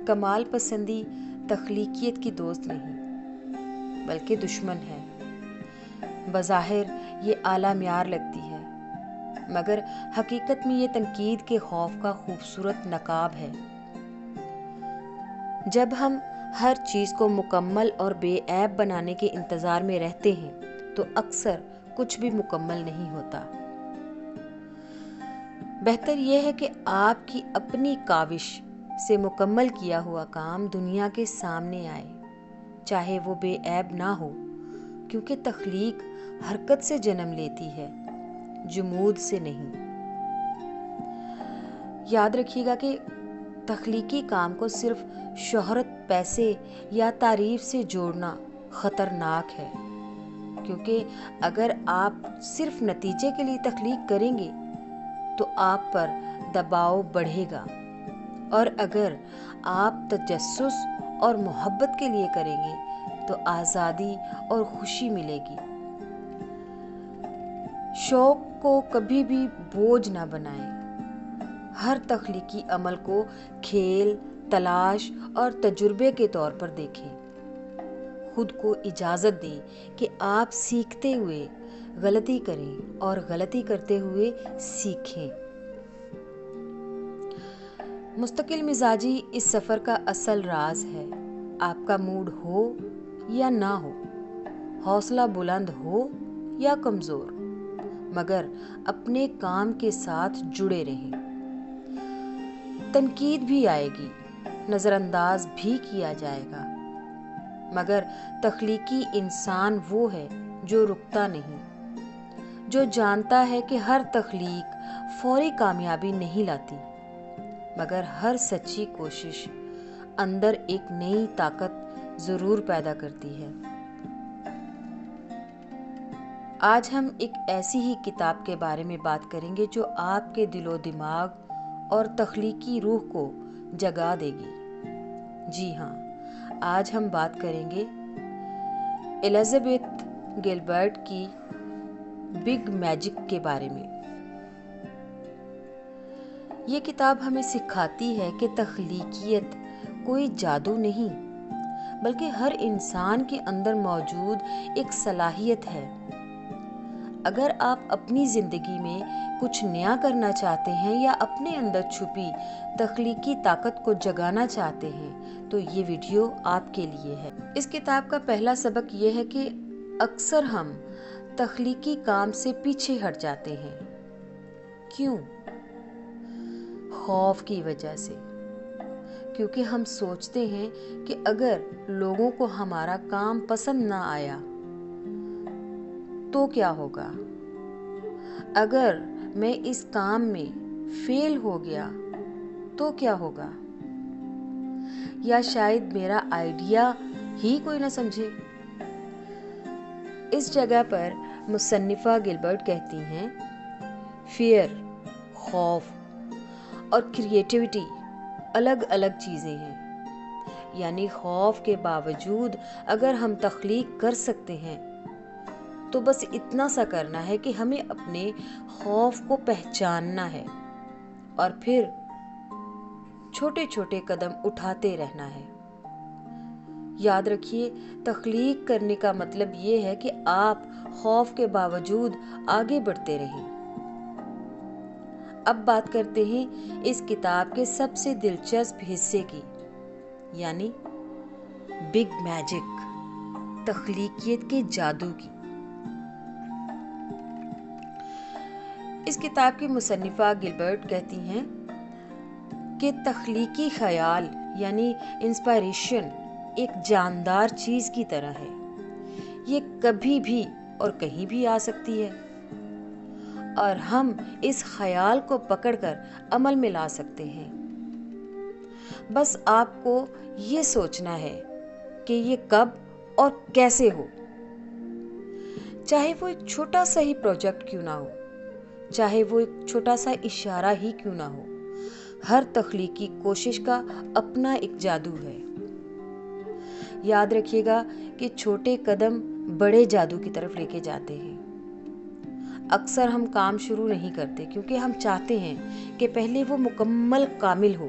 کمال پسندی تخلیقیت کی دوست نہیں بلکہ دشمن ہے۔ بظاہر یہ اعلیٰ معیار لگتی ہے، مگر حقیقت میں یہ تنقید کے خوف کا خوبصورت نقاب ہے۔ جب ہم ہر چیز کو مکمل اور بے عیب بنانے کے انتظار میں رہتے ہیں تو اکثر کچھ بھی مکمل نہیں ہوتا۔ بہتر یہ ہے کہ آپ کی اپنی کاوش سے مکمل کیا ہوا کام دنیا کے سامنے آئے، چاہے وہ بے عیب نہ ہو، کیونکہ تخلیق حرکت سے جنم لیتی ہے، جمود سے نہیں۔ یاد رکھیے گا کہ تخلیقی کام کو صرف شہرت، پیسے یا تعریف سے جوڑنا خطرناک ہے، کیونکہ اگر آپ صرف نتیجے کے لیے تخلیق کریں گے تو آپ پر دباؤ بڑھے گا، اور اگر آپ تجسس اور محبت کے لیے کریں گے تو آزادی اور خوشی ملے گی۔ شوق کو کبھی بھی بوجھ نہ بنائیں۔ ہر تخلیقی عمل کو کھیل، تلاش اور تجربے کے طور پر دیکھیں۔ خود کو اجازت دیں کہ آپ سیکھتے ہوئے غلطی کریں اور غلطی کرتے ہوئے سیکھیں۔ مستقل مزاجی اس سفر کا اصل راز ہے۔ آپ کا موڈ ہو یا نہ ہو، حوصلہ بلند ہو یا کمزور، مگر اپنے کام کے ساتھ جڑے رہیں۔ تنقید بھی آئے گی، نظر انداز بھی کیا جائے گا، مگر تخلیقی انسان وہ ہے جو رکتا نہیں، جو جانتا ہے کہ ہر تخلیق فوری کامیابی نہیں لاتی، مگر ہر سچی کوشش اندر ایک نئی طاقت ضرور پیدا کرتی ہے۔ آج ہم ایک ایسی ہی کتاب کے بارے میں بات کریں گے جو آپ کے دل و دماغ اور تخلیقی روح کو جگا دے گی۔ جی ہاں، آج ہم بات کریں گے الزبتھ گلبرٹ کی بگ میجک کے بارے میں۔ یہ کتاب ہمیں سکھاتی ہے کہ تخلیقیت کوئی جادو نہیں، بلکہ ہر انسان کے اندر موجود ایک صلاحیت ہے۔ اگر آپ اپنی زندگی میں کچھ نیا کرنا چاہتے ہیں یا اپنے اندر چھپی تخلیقی طاقت کو جگانا چاہتے ہیں تو یہ ویڈیو آپ کے لیے ہے۔ اس کتاب کا پہلا سبق یہ ہے کہ اکثر ہم تخلیقی کام سے پیچھے ہٹ جاتے ہیں۔ کیوں؟ خوف کی وجہ سے، کیونکہ ہم سوچتے ہیں کہ اگر لوگوں کو ہمارا کام پسند نہ آیا تو کیا ہوگا؟ اگر میں اس کام میں فیل ہو گیا تو کیا ہوگا؟ یا شاید میرا آئیڈیا ہی کوئی نہ سمجھے۔ اس جگہ پر مصنفہ گلبرٹ کہتی ہیں، فیئر، خوف اور کریٹیوٹی الگ الگ چیزیں ہیں۔ یعنی خوف کے باوجود اگر ہم تخلیق کر سکتے ہیں تو بس اتنا سا کرنا ہے کہ ہمیں اپنے خوف کو پہچاننا ہے اور پھر چھوٹے چھوٹے قدم اٹھاتے رہنا ہے۔ یاد رکھیے، تخلیق کرنے کا مطلب یہ ہے کہ آپ خوف کے باوجود آگے بڑھتے رہیں۔ اب بات کرتے ہیں اس کتاب کے سب سے دلچسپ حصے کی، یعنی بگ میجک، تخلیقیت کے جادو کی۔ اس کتاب کی مصنفہ گلبرٹ کہتی ہیں کہ تخلیقی خیال یعنی انسپائریشن ایک جاندار چیز کی طرح ہے۔ یہ کبھی بھی اور کہیں بھی آ سکتی ہے اور ہم اس خیال کو پکڑ کر عمل میں لا سکتے ہیں۔ بس آپ کو یہ سوچنا ہے کہ یہ کب اور کیسے ہو۔ چاہے وہ ایک چھوٹا سا ہی پروجیکٹ کیوں نہ ہو، چاہے وہ ایک چھوٹا سا اشارہ ہی کیوں نہ ہو، ہر تخلیقی کوشش کا اپنا ایک جادو ہے۔ یاد رکھیے گا کہ چھوٹے قدم بڑے جادو کی طرف لے کے جاتے ہیں۔ اکثر ہم کام شروع نہیں کرتے کیونکہ ہم چاہتے ہیں کہ پہلے وہ مکمل کامل ہو۔